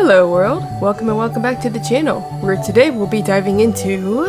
Hello world, welcome and welcome back to the channel, where today we'll be diving into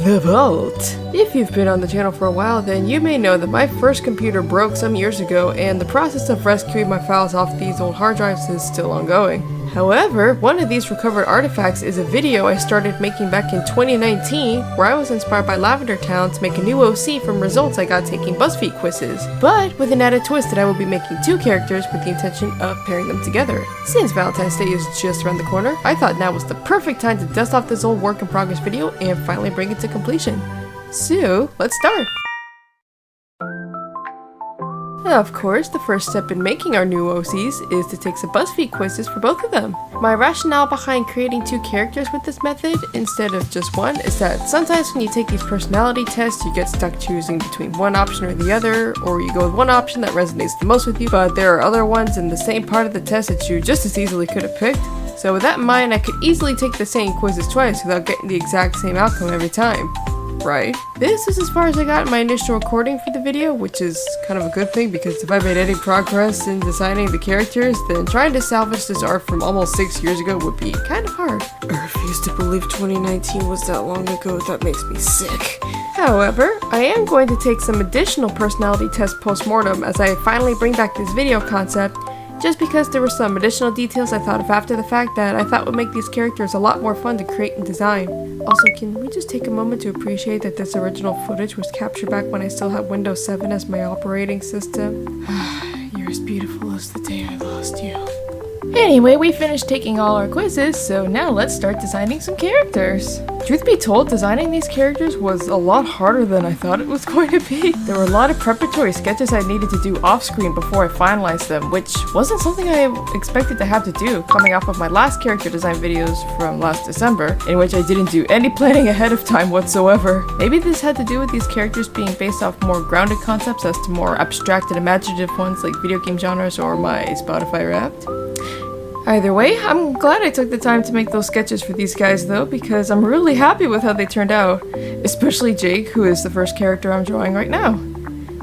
the vault. If you've been on the channel for a while, then you may know that my first computer broke some years ago and the process of rescuing my files off these old hard drives is still ongoing. However, one of these recovered artifacts is a video I started making back in 2019 where I was inspired by Lavender Town to make a new OC from results I got taking Buzzfeed quizzes, but with an added twist that I will be making two characters with the intention of pairing them together. Since Valentine's Day is just around the corner, I thought now was the perfect time to dust off this old work in progress video and finally bring it to completion. So, let's start! Of course, the first step in making our new OCs is to take some Buzzfeed quizzes for both of them. My rationale behind creating two characters with this method, instead of just one, is that sometimes when you take these personality tests, you get stuck choosing between one option or the other, or you go with one option that resonates the most with you, but there are other ones in the same part of the test that you just as easily could have picked. So with that in mind, I could easily take the same quizzes twice without getting the exact same outcome every time. Right. This is as far as I got in my initial recording for the video, which is kind of a good thing because if I made any progress in designing the characters, then trying to salvage this art from almost 6 years ago would be kind of hard. I refuse to believe 2019 was that long ago. That makes me sick. However, I am going to take some additional personality tests post-mortem as I finally bring back this video concept, just because there were some additional details I thought of after the fact that I thought would make these characters a lot more fun to create and design. Also, can we just take a moment to appreciate that this original footage was captured back when I still had Windows 7 as my operating system? You're as beautiful as the day I lost you. Anyway, we finished taking all our quizzes, so now let's start designing some characters. Truth be told, designing these characters was a lot harder than I thought it was going to be. There were a lot of preparatory sketches I needed to do off-screen before I finalized them, which wasn't something I expected to have to do, coming off of my last character design videos from last December, in which I didn't do any planning ahead of time whatsoever. Maybe this had to do with these characters being based off more grounded concepts as to more abstract and imaginative ones like video game genres or my Spotify Wrapped. Either way, I'm glad I took the time to make those sketches for these guys though, because I'm really happy with how they turned out, especially Jake, who is the first character I'm drawing right now.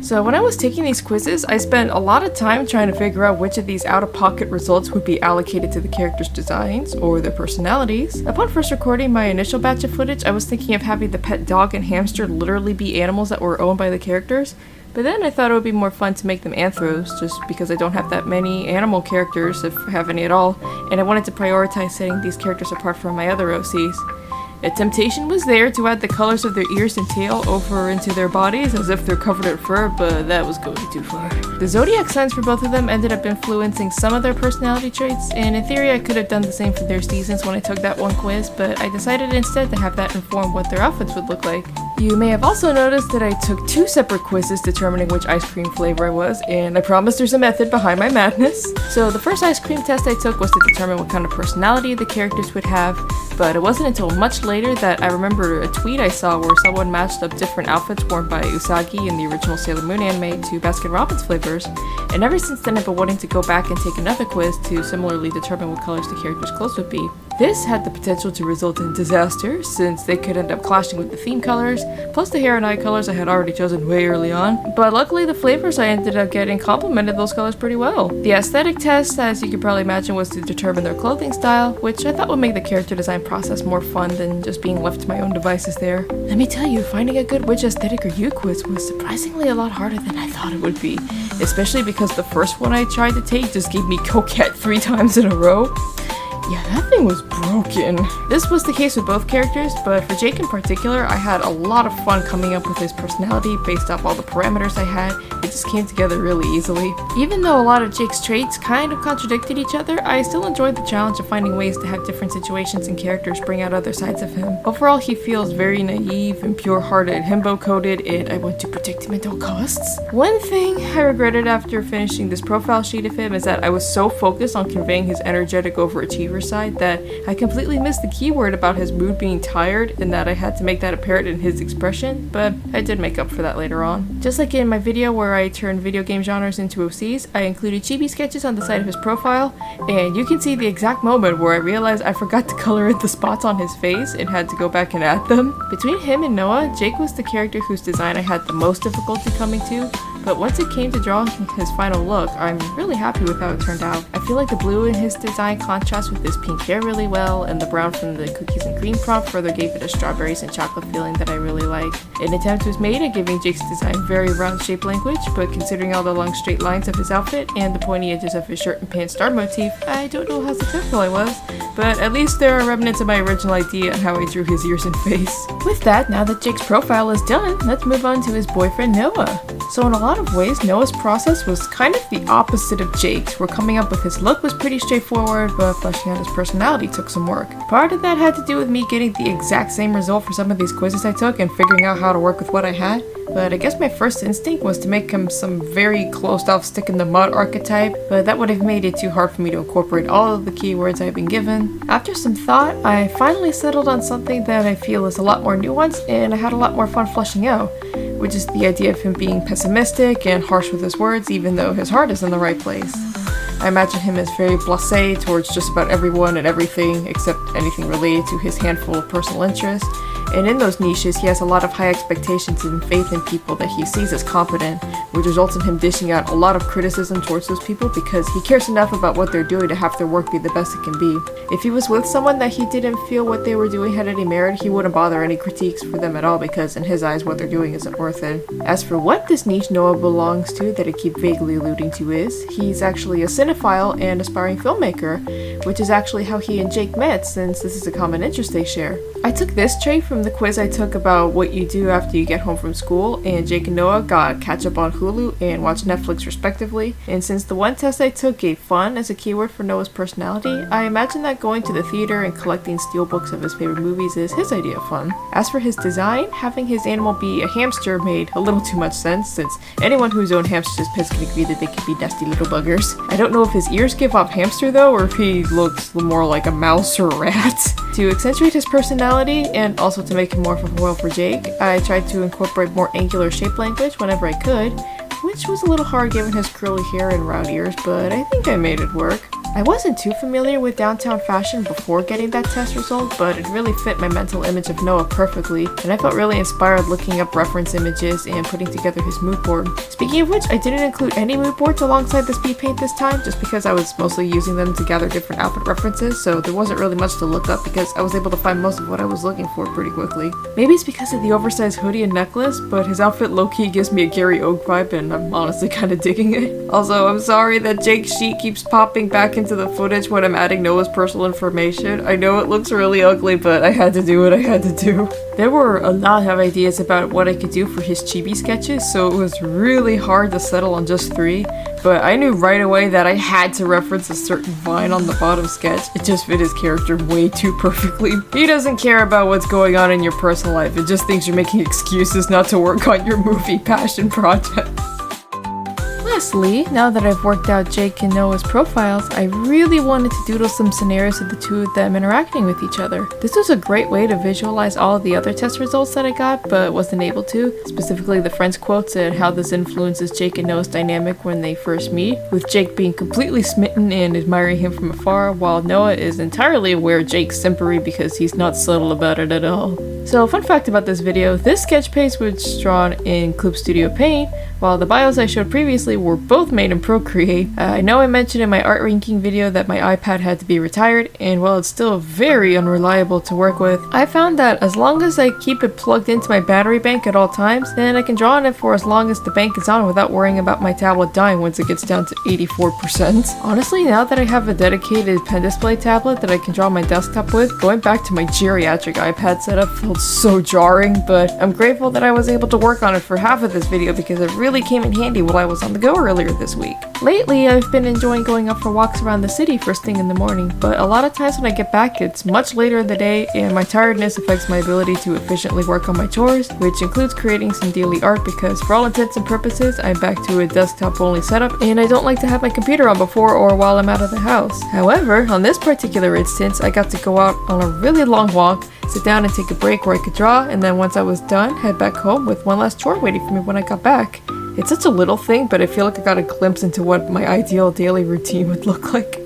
So when I was taking these quizzes, I spent a lot of time trying to figure out which of these out-of-pocket results would be allocated to the characters' designs or their personalities. Upon first recording my initial batch of footage, I was thinking of having the pet dog and hamster literally be animals that were owned by the characters. But then I thought it would be more fun to make them anthros, just because I don't have that many animal characters, if I have any at all, and I wanted to prioritize setting these characters apart from my other OCs. A temptation was there to add the colors of their ears and tail over into their bodies as if they're covered in fur, but that was going too far. The zodiac signs for both of them ended up influencing some of their personality traits, and in theory I could have done the same for their seasons when I took that one quiz, but I decided instead to have that inform what their outfits would look like. You may have also noticed that I took two separate quizzes determining which ice cream flavor I was, and I promise there's a method behind my madness. So the first ice cream test I took was to determine what kind of personality the characters would have, but it wasn't until much later that I remembered a tweet I saw where someone matched up different outfits worn by Usagi in the original Sailor Moon anime to Baskin-Robbins flavors, and ever since then I've been wanting to go back and take another quiz to similarly determine what colors the characters' clothes would be. This had the potential to result in disaster, since they could end up clashing with the theme colors, plus the hair and eye colors I had already chosen way early on, but luckily the flavors I ended up getting complemented those colors pretty well. The aesthetic test, as you could probably imagine, was to determine their clothing style, which I thought would make the character design process more fun than just being left to my own devices there. Let me tell you, finding a good which aesthetic are you quiz was surprisingly a lot harder than I thought it would be, especially because the first one I tried to take just gave me coquette 3 times in a row. Yeah, that thing was broken. This was the case with both characters, but for Jake in particular, I had a lot of fun coming up with his personality based off all the parameters I had. It just came together really easily. Even though a lot of Jake's traits kind of contradicted each other, I still enjoyed the challenge of finding ways to have different situations and characters bring out other sides of him. Overall, he feels very naive and pure-hearted, himbo-coded, and I want to protect him at all costs. One thing I regretted after finishing this profile sheet of him is that I was so focused on conveying his energetic overachiever side that I completely missed the keyword about his mood being tired, and that I had to make that apparent in his expression, but I did make up for that later on. Just like in my video where I turned video game genres into OCs, I included chibi sketches on the side of his profile, and you can see the exact moment where I realized I forgot to color in the spots on his face and had to go back and add them. Between him and Noah, Jake was the character whose design I had the most difficulty coming to, but once it came to drawing his final look, I'm really happy with how it turned out. I feel like the blue in his design contrasts with his pink hair really well, and the brown from the cookies and cream prompt further gave it a strawberries and chocolate feeling that I really like. An attempt was made at giving Jake's design very round shape language, but considering all the long straight lines of his outfit and the pointy edges of his shirt and pants star motif, I don't know how successful I was, but at least there are remnants of my original idea on how I drew his ears and face. With that, now that Jake's profile is done, let's move on to his boyfriend Noah. So in a lot of ways, Noah's process was kind of the opposite of Jake's, where coming up with his look was pretty straightforward, but fleshing out his personality took some work. Part of that had to do with me getting the exact same result for some of these quizzes I took and figuring out how to work with what I had. But I guess my first instinct was to make him some very closed off stick in the mud archetype, but that would have made it too hard for me to incorporate all of the keywords I've been given. After some thought, I finally settled on something that I feel is a lot more nuanced and I had a lot more fun fleshing out, which is the idea of him being pessimistic and harsh with his words even though his heart is in the right place. I imagine him as very blasé towards just about everyone and everything except anything related to his handful of personal interests. And in those niches, he has a lot of high expectations and faith in people that he sees as competent, which results in him dishing out a lot of criticism towards those people because he cares enough about what they're doing to have their work be the best it can be. If he was with someone that he didn't feel what they were doing had any merit, he wouldn't bother any critiques for them at all because in his eyes what they're doing isn't worth it. As for what this niche Noah belongs to that I keep vaguely alluding to is, he's actually a cinephile and aspiring filmmaker, which is actually how he and Jake met since this is a common interest they share. I took this trait from the quiz I took about what you do after you get home from school, and Jake and Noah got catch up on Hulu and watch Netflix respectively, and since the one test I took gave fun as a keyword for Noah's personality, I imagine that going to the theater and collecting steelbooks of his favorite movies is his idea of fun. As for his design, having his animal be a hamster made a little too much sense, since anyone who's owned hamsters as pets can agree that they can be nasty little buggers. I don't know if his ears give off hamster though, or if he looks more like a mouse or a rat. To accentuate his personality, and also to make him more of a foil for Jake, I tried to incorporate more angular shape language whenever I could, which was a little hard given his curly hair and round ears, but I think I made it work. I wasn't too familiar with downtown fashion before getting that test result, but it really fit my mental image of Noah perfectly, and I felt really inspired looking up reference images and putting together his mood board. Speaking of which, I didn't include any mood boards alongside the speed paint this time, just because I was mostly using them to gather different outfit references, so there wasn't really much to look up because I was able to find most of what I was looking for pretty quickly. Maybe it's because of the oversized hoodie and necklace, but his outfit low-key gives me a Gary Oak vibe, and I'm honestly kinda digging it. Also, I'm sorry that Jake's sheet keeps popping back into the footage when I'm adding Noah's personal information. I know it looks really ugly, but I had to do what I had to do. There were a lot of ideas about what I could do for his chibi sketches, so it was really hard to settle on just 3, but I knew right away that I had to reference a certain vine on the bottom sketch. It just fit his character way too perfectly. He doesn't care about what's going on in your personal life, it just thinks you're making excuses not to work on your movie passion project. Lastly, now that I've worked out Jake and Noah's profiles, I really wanted to doodle some scenarios of the two of them interacting with each other. This was a great way to visualize all of the other test results that I got, but wasn't able to, specifically the friends quotes and how this influences Jake and Noah's dynamic when they first meet, with Jake being completely smitten and admiring him from afar, while Noah is entirely aware of Jake's simpery because he's not subtle about it at all. So, fun fact about this video, this sketch page was drawn in Clip Studio Paint, while the bios I showed previously were both made in Procreate. I know I mentioned in my art ranking video that my iPad had to be retired, and while it's still very unreliable to work with, I found that as long as I keep it plugged into my battery bank at all times, then I can draw on it for as long as the bank is on without worrying about my tablet dying once it gets down to 84%. Honestly, now that I have a dedicated pen display tablet that I can draw my desktop with, going back to my geriatric iPad setup felt so jarring, but I'm grateful that I was able to work on it for half of this video because it really came in handy while I was on the go earlier this week. Lately, I've been enjoying going out for walks around the city first thing in the morning, but a lot of times when I get back, it's much later in the day, and my tiredness affects my ability to efficiently work on my chores, which includes creating some daily art because for all intents and purposes, I'm back to a desktop-only setup, and I don't like to have my computer on before or while I'm out of the house. However, on this particular instance, I got to go out on a really long walk, sit down and take a break where I could draw, and then once I was done, head back home with one last chore waiting for me when I got back. It's such a little thing, but I feel like I got a glimpse into what my ideal daily routine would look like.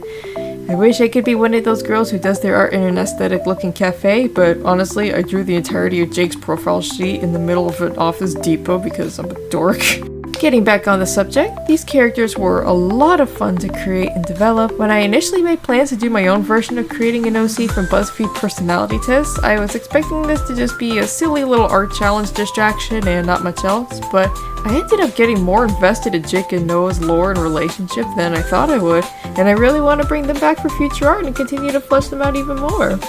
I wish I could be one of those girls who does their art in an aesthetic looking cafe, but honestly, I drew the entirety of Jake's profile sheet in the middle of an Office Depot because I'm a dork. Getting back on the subject, these characters were a lot of fun to create and develop. When I initially made plans to do my own version of creating an OC from Buzzfeed personality tests, I was expecting this to just be a silly little art challenge distraction and not much else, but I ended up getting more invested in Jake and Noah's lore and relationship than I thought I would, and I really want to bring them back for future art and continue to flesh them out even more.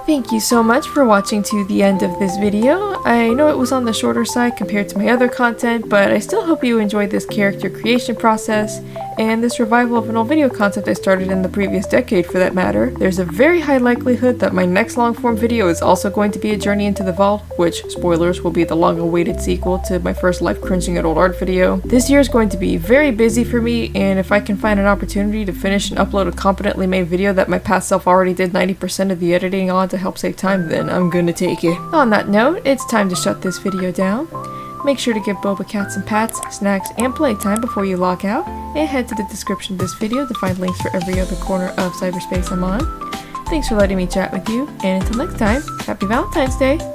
Thank you so much for watching to the end of this video. I know it was on the shorter side compared to my other content, but I still hope you enjoyed this character creation process and this revival of an old video concept I started in the previous decade for that matter. There's a very high likelihood that my next long form video is also going to be a journey into the vault, which, spoilers, will be the long awaited sequel to my first life cringing at old art video. This year is going to be very busy for me, and if I can find an opportunity to finish and upload a competently made video that my past self already did 90% of the editing on to help save time, then I'm gonna take it. On that note, it's time to shut this video down. Make sure to give Boba Cat some pats, snacks, and playtime before you log out, and head to the description of this video to find links for every other corner of cyberspace I'm on. Thanks for letting me chat with you, and until next time, happy Valentine's Day!